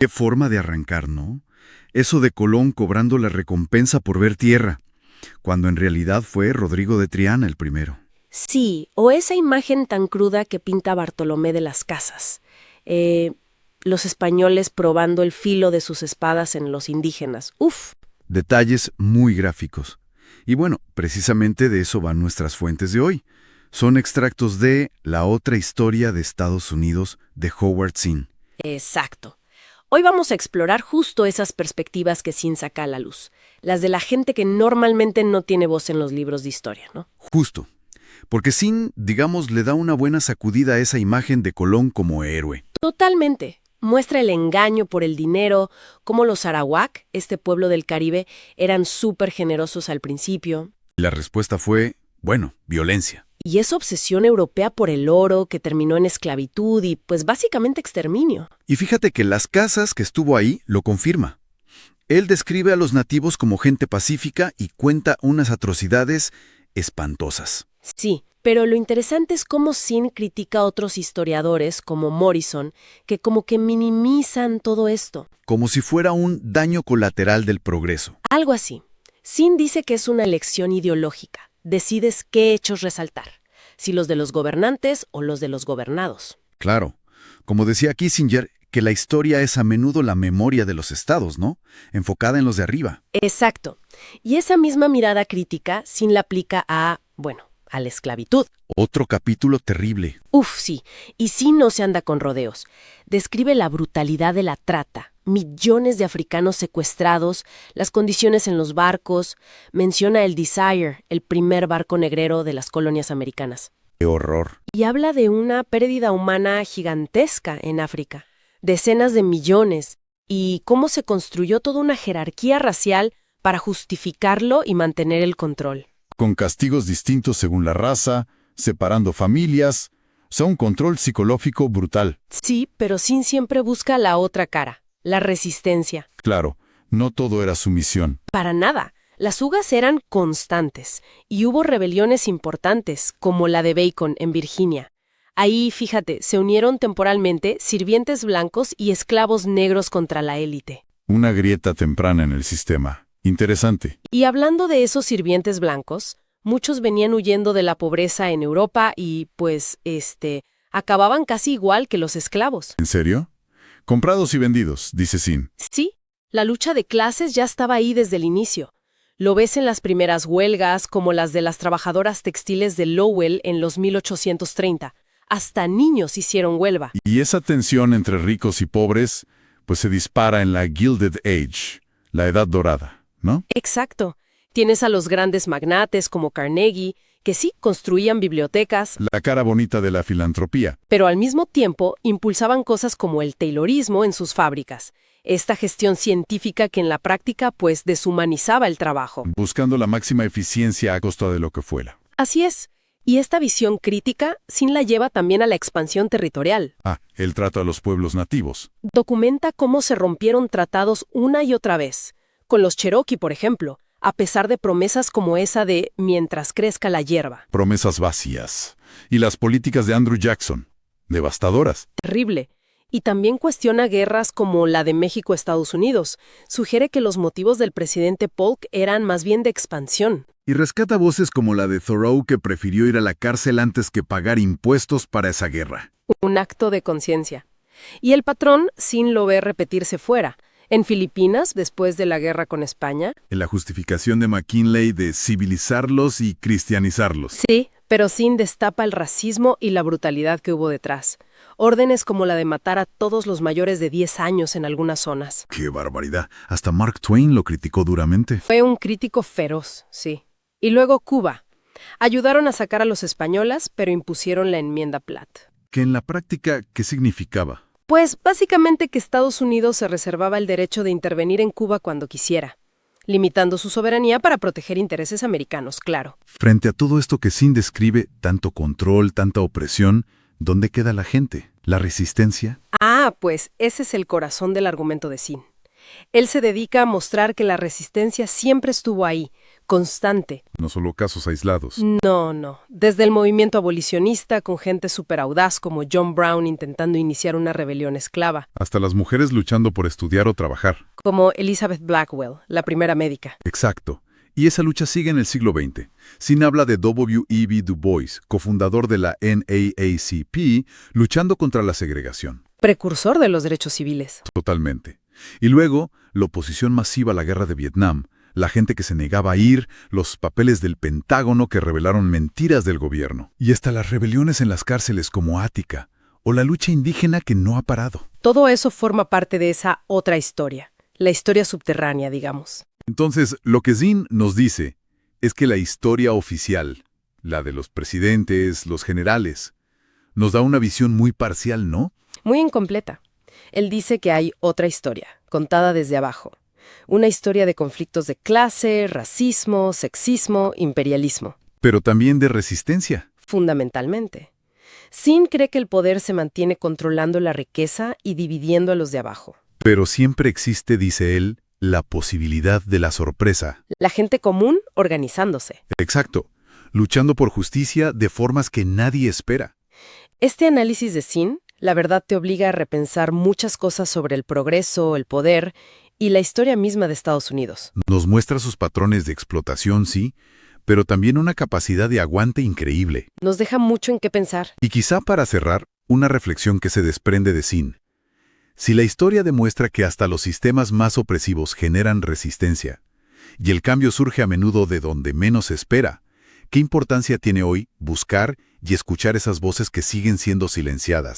Qué forma de arrancar, ¿no? Eso de Colón cobrando la recompensa por ver tierra, cuando en realidad fue Rodrigo de Triana el primero. Sí, o esa imagen tan cruda que pinta Bartolomé de las Casas. Los españoles probando el filo de sus espadas en los indígenas. Uf. Detalles muy gráficos. Y bueno, precisamente de eso van nuestras fuentes de hoy. Son extractos de La otra historia de Estados Unidos de Howard Zinn. Exacto. Hoy vamos a explorar justo esas perspectivas que Zinn saca a la luz. Las de la gente que normalmente no tiene voz en los libros de historia, ¿no? Justo. Porque Zinn, digamos, le da una buena sacudida a esa imagen de Colón como héroe. Totalmente. Muestra el engaño por el dinero, cómo los arawak, este pueblo del Caribe, eran súper generosos al principio. Y la respuesta fue, bueno, violencia. Y esa obsesión europea por el oro que terminó en esclavitud y, pues, básicamente exterminio. Y fíjate que Las Casas, que estuvo ahí, lo confirma. Él describe a los nativos como gente pacífica y cuenta unas atrocidades espantosas. Sí, pero lo interesante es cómo Zinn critica a otros historiadores, como Morrison, que como que minimizan todo esto. Como si fuera un daño colateral del progreso. Algo así. Zinn dice que es una elección ideológica. Decides qué hechos resaltar, si los de los gobernantes o los de los gobernados. Claro, como decía Kissinger, que la historia es a menudo la memoria de los estados, ¿no? Enfocada en los de arriba. Exacto. Y esa misma mirada crítica Zinn la aplica a, bueno, a la esclavitud. Otro capítulo terrible. Uf, sí. Y Zinn no se anda con rodeos. Describe la brutalidad de la trata, millones de africanos secuestrados, las condiciones en los barcos. Menciona el Desire, el primer barco negrero de las colonias americanas. ¡Qué horror! Y habla de una pérdida humana gigantesca en África. Decenas de millones. Y cómo se construyó toda una jerarquía racial para justificarlo y mantener el control. Con castigos distintos según la raza, separando familias, o sea, un control psicológico brutal. Sí, pero Zinn siempre busca la otra cara, la resistencia. Claro, no todo era sumisión. Para nada. Las fugas eran constantes y hubo rebeliones importantes, como la de Bacon en Virginia. Ahí, fíjate, se unieron temporalmente sirvientes blancos y esclavos negros contra la élite. Una grieta temprana en el sistema. Interesante. Y hablando de esos sirvientes blancos, muchos venían huyendo de la pobreza en Europa y, pues, acababan casi igual que los esclavos. ¿En serio? Comprados y vendidos, dice Zinn. Sí, la lucha de clases ya estaba ahí desde el inicio. Lo ves en las primeras huelgas, como las de las trabajadoras textiles de Lowell en los 1830. Hasta niños hicieron huelga. Y esa tensión entre ricos y pobres, pues se dispara en la Gilded Age, la Edad Dorada, ¿no? Exacto. Tienes a los grandes magnates como Carnegie, que sí construían bibliotecas, La cara bonita de la filantropía. pero al mismo tiempo impulsaban cosas como el taylorismo en sus fábricas. Esta gestión científica que en la práctica, pues, deshumanizaba el trabajo. Buscando la máxima eficiencia a costa de lo que fuera. Así es. Y esta visión crítica, Zinn la lleva también a la expansión territorial. El trato a los pueblos nativos. Documenta cómo se rompieron tratados una y otra vez. Con los Cherokee, por ejemplo, a pesar de promesas como esa de mientras crezca la hierba. Promesas vacías. Y las políticas de Andrew Jackson. Devastadoras. Terrible. Y también cuestiona guerras como la de México-Estados Unidos. Sugiere que los motivos del presidente Polk eran más bien de expansión. Y rescata voces como la de Thoreau, que prefirió ir a la cárcel antes que pagar impuestos para esa guerra. Un acto de conciencia. Y el patrón, Zinn lo ve repetirse fuera. En Filipinas, después de la guerra con España. En la justificación de McKinley de civilizarlos y cristianizarlos. Sí, pero Zinn destapa el racismo y la brutalidad que hubo detrás. Órdenes como la de matar a todos los mayores de 10 años en algunas zonas. ¡Qué barbaridad! Hasta Mark Twain lo criticó duramente. Fue un crítico feroz, sí. Y luego Cuba. Ayudaron a sacar a los españoles, pero impusieron la enmienda Platt. Que en la práctica, ¿qué significaba? Pues básicamente que Estados Unidos se reservaba el derecho de intervenir en Cuba cuando quisiera, limitando su soberanía para proteger intereses americanos, claro. Frente a todo esto que Zinn describe, tanto control, tanta opresión, ¿dónde queda la gente? ¿La resistencia? Pues ese es el corazón del argumento de Zinn. Él se dedica a mostrar que la resistencia siempre estuvo ahí, constante. No solo casos aislados. No. Desde el movimiento abolicionista, con gente súper audaz como John Brown intentando iniciar una rebelión esclava, Hasta las mujeres luchando por estudiar o trabajar. como Elizabeth Blackwell, la primera médica. Exacto. Y esa lucha sigue en el siglo XX. Sin habla de W.E.B. Du Bois, cofundador de la NAACP, luchando contra la segregación. Precursor de los derechos civiles. Totalmente. Y luego, la oposición masiva a la guerra de Vietnam, la gente que se negaba a ir, los papeles del Pentágono que revelaron mentiras del gobierno. Y hasta las rebeliones en las cárceles como Ática, o la lucha indígena que no ha parado. Todo eso forma parte de esa otra historia, la historia subterránea, digamos. Entonces, lo que Zinn nos dice es que la historia oficial, la de los presidentes, los generales, nos da una visión muy parcial, ¿no? Muy incompleta. Él dice que hay otra historia, contada desde abajo. Una historia de conflictos de clase, racismo, sexismo, imperialismo. Pero también de resistencia. Fundamentalmente. Zinn cree que el poder se mantiene controlando la riqueza y dividiendo a los de abajo. Pero siempre existe, dice él, la posibilidad de la sorpresa. La gente común organizándose. Exacto. Luchando por justicia de formas que nadie espera. Este análisis de Zinn, la verdad, te obliga a repensar muchas cosas sobre el progreso, el poder y la historia misma de Estados Unidos. Nos muestra sus patrones de explotación, sí, pero también una capacidad de aguante increíble. Nos deja mucho en qué pensar. Y quizá para cerrar, una reflexión que se desprende de Zinn. Si la historia demuestra que hasta los sistemas más opresivos generan resistencia, y el cambio surge a menudo de donde menos se espera, ¿qué importancia tiene hoy buscar y escuchar esas voces que siguen siendo silenciadas?